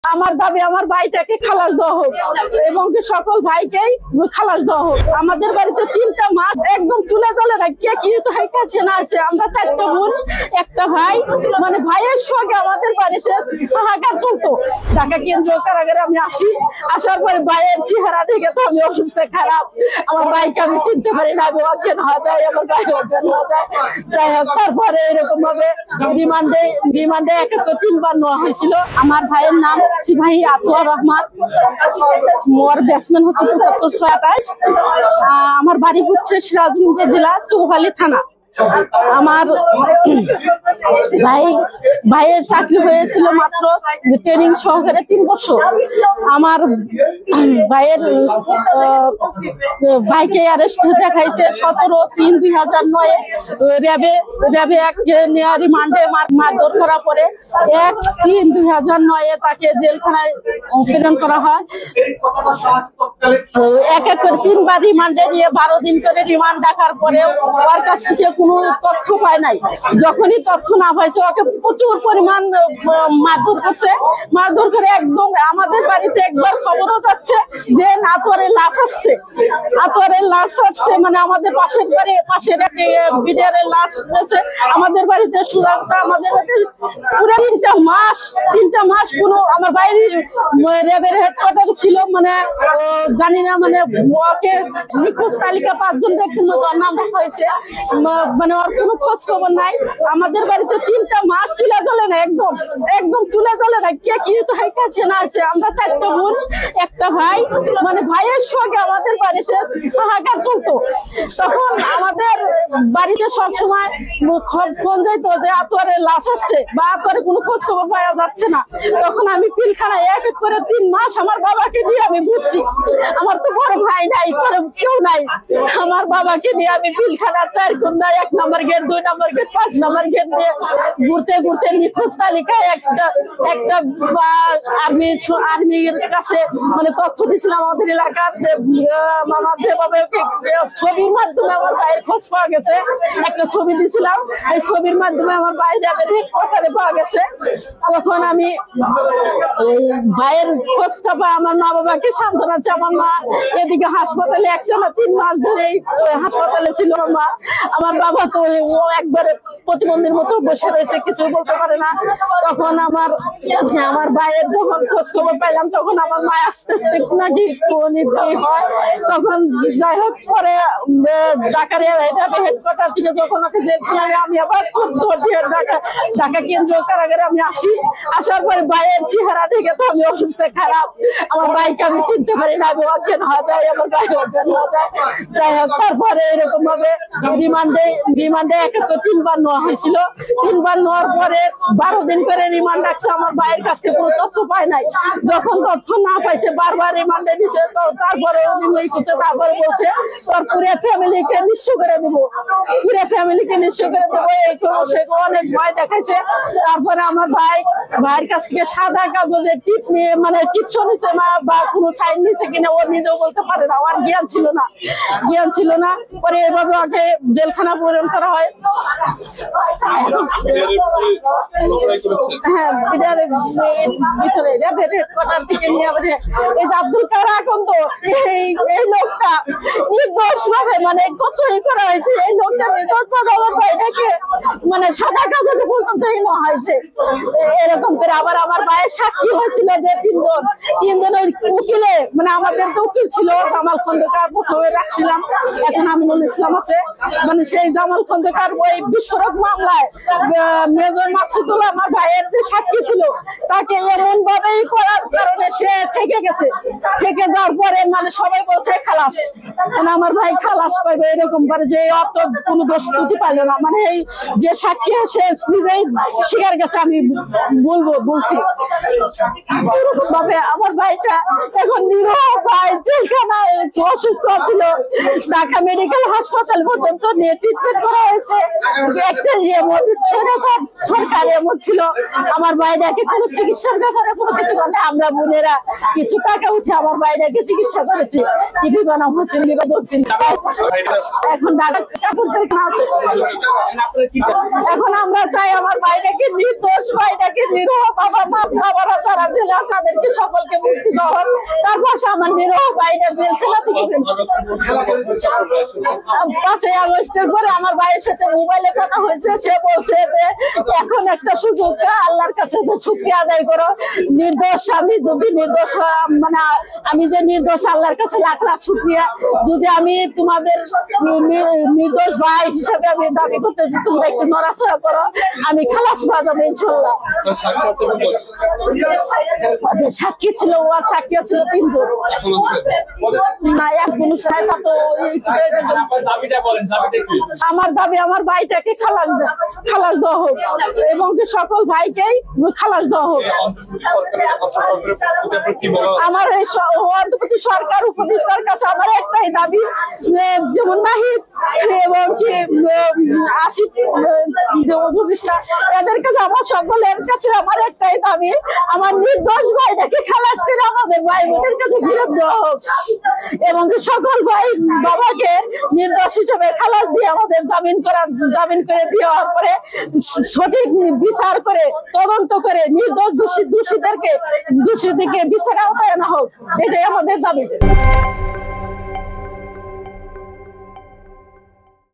আমার দাবি আমার ভাইটাকে খালাস দেওয়া হোক এবং সকল ভাইকেই খালাস দেওয়া হোক। আমাদের বাড়িতে 3টা মাস একদম চুলে জ্বলে না, কে কি কাছে না আছে। আমরা 4টা বোন, একটা ভাই, মানে ভাইয়ের সঙ্গে আমাদের বাড়িতে হাহাকার চলতো। ঢাকা কেন্দ্রীয় কারাগারে আমি আসার পরে ভাইয়ের চেহারা দেখে তো আমি অবস্থা খারাপ। আমার ভাইকে আমি চিনতে পারি না, আমি অজ্ঞান হওয়া যায়, আমার ভাই অজ্ঞান হওয়া যায়। যাই হোক, তারপরে এরকম ভাবে রিমান্ডে 3বার নেওয়া হয়েছিল। আমার ভাইয়ের নাম সিপাহী আতোয়ার রহমান, মোর ব্যাটসম্যান হচ্ছে ৭৫-৬২। আমার বাড়ি হচ্ছে সিরাজগঞ্জ জেলা চৌহালি থানা। আমার ভাইয়ের চাকরি হয়েছিল মাত্র ট্রেনিং সহকারে 3 বছর। আমার ভাইকে অ্যারেস্ট দেখাইছে 17/3/2009 র্যাবে নেওয়া রিমান্ডে মারধর করা পরে 1/3/2009 তাকে জেলখানায় প্রেরণ করা হয়। এক করে 3বার রিমান্ডে নিয়ে 12 দিন করে রিমান্ড ডাকার পরেও ওর কাছ থেকে কোনো তথ্য পায় নাই। যখনই তথ্য না পাইছে ওকে প্রচুর পরিমাণ মারধর করছে। মারধর করে একদম আমাদের বাড়িতে একবার খবরও যাচ্ছে যে আতোয়ারের লাশ আসছে, মানে আমাদের পাশের এক বিডিআরের লাশ আছে আমাদের বাড়িতে। সুরাটটা আমাদের বাড়িতে পুরো 3টা মাস কোনো আমার বাইরে র্যাবের হেডকোয়ার্টার ছিল, মানে জানি না, মানে ওকে নিখোঁজ তালিকা 5 জন ব্যক্তির নাম রাখা হয়েছে, মানে ওর কোনো খোঁজ খবর নাই। আমাদের বাড়িতে 3টা মাস চুলে জ্বলে না, একদম চুলে জ্বলে না, কে কি কাছে না আছে। আমরা 4টা বোন, একটা ভাই, মানে ভাইয়ের সঙ্গে আমাদের বাড়িতে হাহাকার চলতো। তখন আমাদের বাড়িতে সবসময় ফোন যাইতো যে আতোয়ারের লাশ আসছে বা আতোয়ারের কোনো খোঁজ খবর পাওয়া যাচ্ছে না। তখন আমি পিলখানায় এক করে 3 মাস আমার বাবাকে নিয়ে আমি ঘুরছি। আমার তো বড় ভাই নাই, কেউ নাই। আমার বাবাকে নিয়ে আমি পিলখানার 4 কোণা 1 নম্বর গেট, 2 নম্বর গেট, 5 নম্বর গেট দিয়ে ঘুরতে নিখোঁজ তালিকায় একটা আর্মির কাছে মানে তথ্য দিছিলাম আমাদের এলাকার, যে মামা যেভাবে ছবির মাধ্যমে আমার ভাইয়ের খোঁজ পাওয়া গেছে। একটা ছবি দিছিলাম, এই ছবির মাধ্যমে আমার ভাইয়ের হেডকোয়ার্টারে পাওয়া গেছে। তখন আমি ভাইয়ের খোঁজটা পাই, আমার মা বাবাকে সান্ত্বনা আছে। আমার মা এদিকে হাসপাতালে 3 মাস ধরে হাসপাতালে ছিল মা। আমার বাবা তো একবারে প্রতিবন্ধীর মতো বসে রয়েছে, কিছু বলতে পারে না। তখন আমার ভাইয়ের যখন খোঁজ খবর পাইলাম, তখন আমার মা আস্তে আস্তে নাকি হয়। তখন যাই হোক, পরে ঢাকার হেডকোয়ার্টার থেকে যখন ওকে জেলখানায় আমি আবার ঢাকা কেন্দ্রীয় কারাগারে আমি আসার পরে ভাইয়ের চেহারা দেখে তো আমি অবস্থা খারাপ। আমার ভাইকে আমি চিনতে পারি না, আমি অজ্ঞান হওয়া যায়, আমার ভাই অজ্ঞান হওয়া যায়। যাই হোক, তারপরে এরকম ভাবে রিমান্ডে 3বার নেওয়া হয়েছিল। 3বার নেওয়ার পরে 12 দিন করে রিমান্ড রাখছে। আমার ভাইয়ের কাছ থেকে কোনো তথ্য পায় নাই। যখন তথ্য না পাইছে, বারবার রিমান্ডে দিছে। তারপরে তারপরে বলছে তোর পুরো ফ্যামিলিকে নিঃস্ব করে দেবো, এই অনেক ভয় দেখাইছে। তারপরে আমার ভাইয়ের কাছ থেকে সাদা কাগজের টিপ নিয়ে, মানে টিপসও নিছে না বা কোনো সাইন নিছে কিনা ও নিজেও বলতে পারে না, ওর জ্ঞান ছিল না। পরে এভাবে ওকে জেলখানা প্রেরণ করা হয়। হ্যাঁ, বিডিআরের ভিতরে র্যাবের হেডকোয়ার্টার থেকে নিয়ে এই যে আব্দুল কারা, এখন তো এই লোকটা নির্দোষ ভাবে মানে কত করা হয়েছে। এই লোকটা নির্দোষ ভাবে আমার ভাইটাকে মানে সাদা কাগজে পর্যন্ত নেওয়া হয়েছে। এরকম করে আবার আমার ভাইয়ের সাক্ষী হয়েছিল যে 3 জন ওই উকিলে, মানে আমাদের তো উকিল ছিল জামাল খন্দকার, প্রথমে রাখছিলাম, এখন আমিনুল ইসলাম আছে। মানে সেই জামাল খন্দকার ওই বিস্ফোরক মামলায় মেজর মাকসুদুল আমার ভাইয়ের যে সাক্ষী ছিল, তাকে এমন ভাবেই করার কারণে সে থেকে যাওয়ার পরে মানে সবাই বলছে খালাস, মানে আমার ভাই খালাস পাইবে। এরকম পারে যে অত কোনো দোষ ত্রুটি পাইল না, মানে এই যে সাক্ষী সে নিজেই স্বীকার গেছে। আমি বলছি এরকম ভাবে আমার ভাইটা এখন ভাই জেলখানায় অসুস্থ ছিল, ঢাকা মেডিকেল হাসপাতাল পর্যন্ত নিয়ে ডিক্টেট করা হয়েছে। একটা সরকার এমন ছিল, আমার বাইরেকে কোনো চিকিৎসার ব্যাপারে কোনো কিছু করে না। আমরা বোনেরা কিছু টাকা উঠে আমার বাইরেকে চিকিৎসা করেছি, টিভি বানাম হোসেন লিবা ধরছি। এখন ঢাকা কাপড় আছে। এখন আমরা চাই আমার বাইরেকে নির্দোষ, বাইরেকে নিরহ বাবারা যারা জেলে আছে তাদেরকে সকলকে মুক্তি দেওয়া হোক। তারপর আমার নিরহ বাইরে জেল খেলা থেকে 5ই আগস্টের পরে আমার ভাইয়ের সাথে মোবাইলে কথা হয়েছে। সে বলছে যে এখন একটা সুযোগ, আল্লাহর কাছে শুকরিয়া আদায় করো। নির্দোষ আমি যদি নির্দোষ, মানে আমি যে নির্দোষ, আল্লাহর কাছে লাখ লাখ শুকরিয়া। যদি আমি তোমাদের নির্দোষ ভাই হিসেবে আমি দাবি করতেছি, তোমরা একটু নড়াচড়া করো, আমি খালাস পাওয়া যাবো ইনশাল্লাহ। সাক্ষী ছিল, ওর সাক্ষী ছিল 3 জন না, এক কোনো সাহেব। তো আমার দাবি আমার ভাইটাকে খালাস দেওয়া হোক এবং সকল ভাইকেই খালাস দেওয়া হোক। আমার এই অন্তর্বর্তী সরকার উপদেষ্টার কাছে আমার একটাই দাবি, যেমন নাহিদ এবং কি আসিফ উপদেষ্টা, এদের কাছে আমার সকলের কাছে আমার একটাই দাবি, আমার নির্দোষ ভাইটাকে খালাস করে আমাদের ভাই বোনের কাছে ফেরত দেওয়া হোক এবং সকল ভাই বাবাকে নির্দোষ হিসেবে খালাস দিয়ে আমাদের জামিন করে দেওয়ার পরে সঠিক বিচার করে তদন্ত করে নির্দোষ দোষীদেরকে বিচারের আওতায় আনা হোক, এটাই আমাদের দাবি।